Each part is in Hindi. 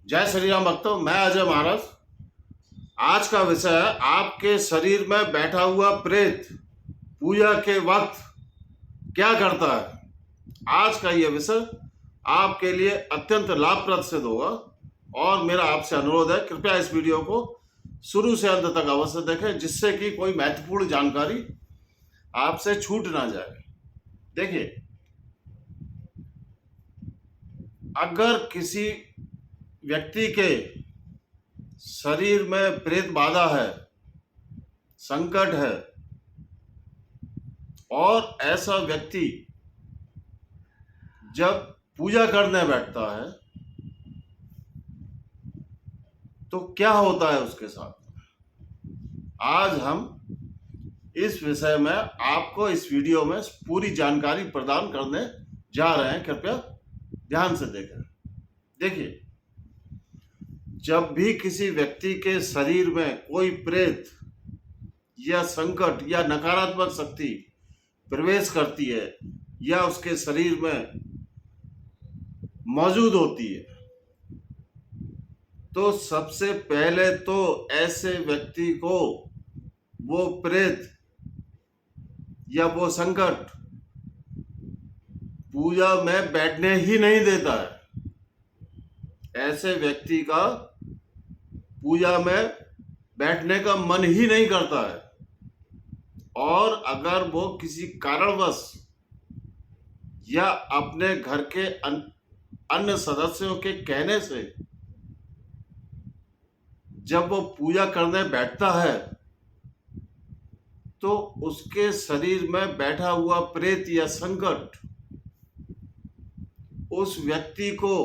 जय श्री राम भक्तों, मैं अजय महाराज। आज का विषय है आपके शरीर में बैठा हुआ प्रेत पूजा के वक्त क्या करता है। आज का यह विषय आपके लिए अत्यंत लाभप्रद सिद्ध होगा और मेरा आपसे अनुरोध है, कृपया इस वीडियो को शुरू से अंत तक अवश्य देखें, जिससे कि कोई महत्वपूर्ण जानकारी आपसे छूट ना जाए। देखिए, अगर किसी व्यक्ति के शरीर में प्रेत बाधा है, संकट है, और ऐसा व्यक्ति जब पूजा करने बैठता है तो क्या होता है उसके साथ, आज हम इस विषय में आपको इस वीडियो में पूरी जानकारी प्रदान करने जा रहे हैं। कृपया ध्यान से देखें। देखिए, जब भी किसी व्यक्ति के शरीर में कोई प्रेत या संकट या नकारात्मक शक्ति प्रवेश करती है या उसके शरीर में मौजूद होती है, तो सबसे पहले तो ऐसे व्यक्ति को वो प्रेत या वो संकट पूजा में बैठने ही नहीं देता है। ऐसे व्यक्ति का पूजा में बैठने का मन ही नहीं करता है, और अगर वो किसी कारणवश या अपने घर के अन्य सदस्यों के कहने से जब वो पूजा करने बैठता है तो उसके शरीर में बैठा हुआ प्रेत या संकट उस व्यक्ति को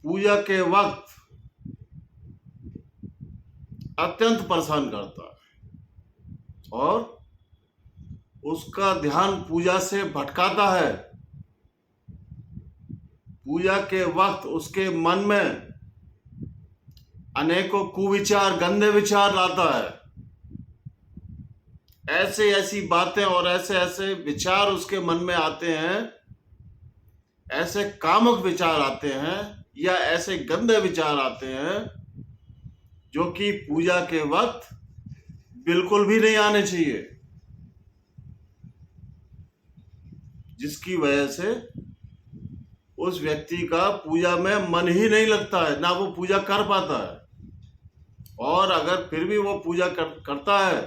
पूजा के वक्त अत्यंत परेशान करता है और उसका ध्यान पूजा से भटकाता है। पूजा के वक्त उसके मन में अनेकों कुविचार, गंदे विचार लाता है। ऐसे ऐसी बातें और ऐसे ऐसे विचार उसके मन में आते हैं, ऐसे कामुक विचार आते हैं या ऐसे गंदे विचार आते हैं जो कि पूजा के वक्त बिल्कुल भी नहीं आने चाहिए, जिसकी वजह से उस व्यक्ति का पूजा में मन ही नहीं लगता है, ना वो पूजा कर पाता है। और अगर फिर भी वो पूजा करता है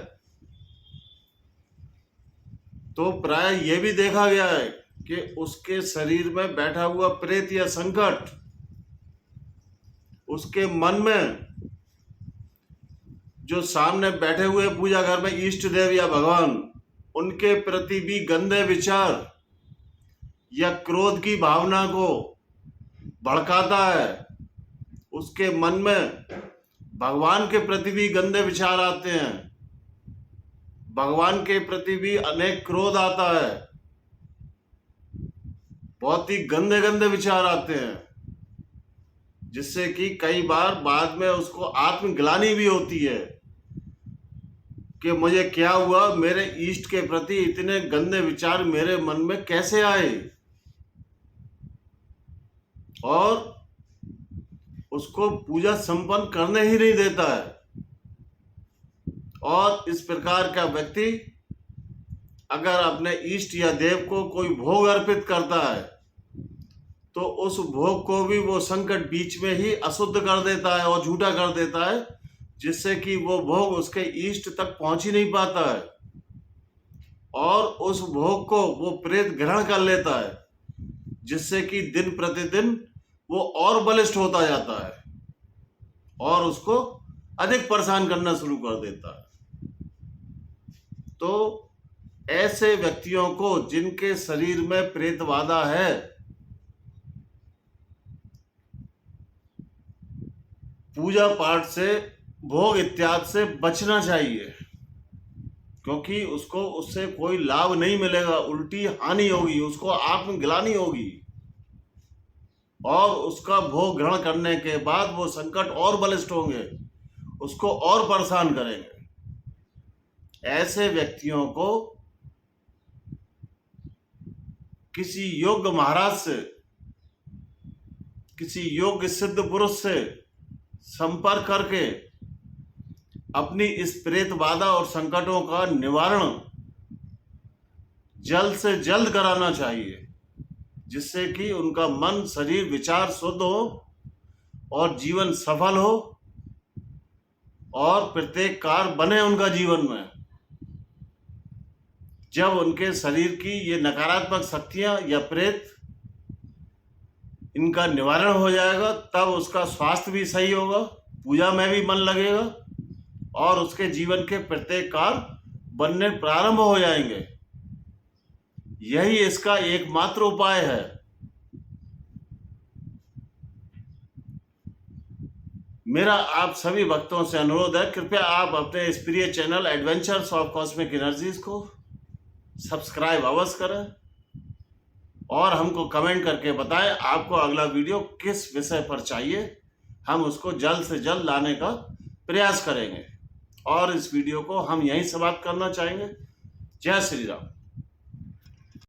तो प्राय ये भी देखा गया है कि उसके शरीर में बैठा हुआ प्रेत या संकट उसके मन में जो सामने बैठे हुए पूजा घर में इष्ट देव या भगवान, उनके प्रति भी गंदे विचार या क्रोध की भावना को भड़काता है। उसके मन में भगवान के प्रति भी गंदे विचार आते हैं, भगवान के प्रति भी अनेक क्रोध आता है, बहुत ही गंदे गंदे विचार आते हैं, जिससे कि कई बार बाद में उसको आत्मग्लानि भी होती है कि मुझे क्या हुआ, मेरे इष्ट के प्रति इतने गंदे विचार मेरे मन में कैसे आए, और उसको पूजा संपन्न करने ही नहीं देता है। और इस प्रकार का व्यक्ति अगर अपने इष्ट या देव को कोई भोग अर्पित करता है तो उस भोग को भी वो संकट बीच में ही अशुद्ध कर देता है और झूठा कर देता है, जिससे कि वो भोग उसके इष्ट तक पहुंच ही नहीं पाता है, और उस भोग को वो प्रेत ग्रहण कर लेता है, जिससे कि दिन प्रतिदिन वो और बलिष्ठ होता जाता है और उसको अधिक परेशान करना शुरू कर देता है। तो ऐसे व्यक्तियों को जिनके शरीर में प्रेत बाधा है, पूजा पाठ से, भोग इत्यादि से बचना चाहिए, क्योंकि उसको उससे कोई लाभ नहीं मिलेगा, उल्टी हानि होगी, उसको आत्मग्लानि होगी, और उसका भोग ग्रहण करने के बाद वो संकट और बलिष्ठ होंगे, उसको और परेशान करेंगे। ऐसे व्यक्तियों को किसी योग्य महाराज से किसी योग्य सिद्ध पुरुष से संपर्क करके अपनी इस प्रेत बाधा और संकटों का निवारण जल्द से जल्द कराना चाहिए, जिससे कि उनका मन, शरीर, विचार शुद्ध हो और जीवन सफल हो और प्रत्येक कार्य बने उनका जीवन में। जब उनके शरीर की ये नकारात्मक शक्तियां या प्रेत, इनका निवारण हो जाएगा, तब उसका स्वास्थ्य भी सही होगा, पूजा में भी मन लगेगा और उसके जीवन के प्रत्येक कार्य बनने प्रारंभ हो जाएंगे। यही इसका एकमात्र उपाय है। मेरा आप सभी भक्तों से अनुरोध है, कृपया आप अपने इस प्रिय channel adventures of cosmic energies को सब्सक्राइब अवश्य करें और हमको कमेंट करके बताएं आपको अगला वीडियो किस विषय पर चाहिए। हम उसको जल्द से जल्द लाने का प्रयास करेंगे और इस वीडियो को हम यहीं समाप्त करना चाहेंगे। जय श्री राम।